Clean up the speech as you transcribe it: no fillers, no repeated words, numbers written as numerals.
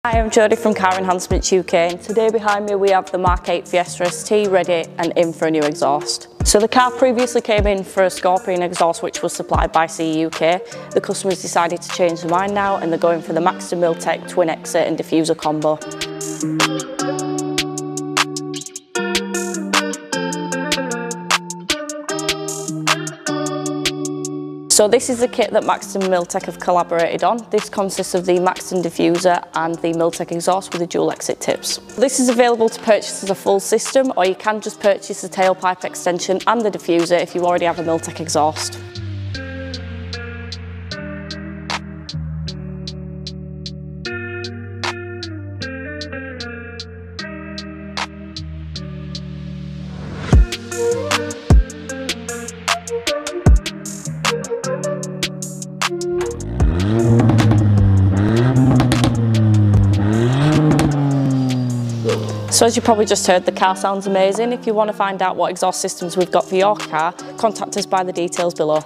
Hi, I'm Jodie from Car Enhancements UK, and today behind me we have the Mark 8 Fiesta ST ready and in for a new exhaust. So the car previously came in for a Scorpion exhaust which was supplied by CE UK. The customers decided to change their mind now and they're going for the Maxton Milltek twin exit and diffuser combo. So this is the kit that Maxton and Milltek have collaborated on. This consists of the Maxton diffuser and the Milltek exhaust with the dual exit tips. This is available to purchase as a full system, or you can just purchase the tailpipe extension and the diffuser if you already have a Milltek exhaust. So as you probably just heard, the car sounds amazing. If you want to find out what exhaust systems we've got for your car, contact us by the details below.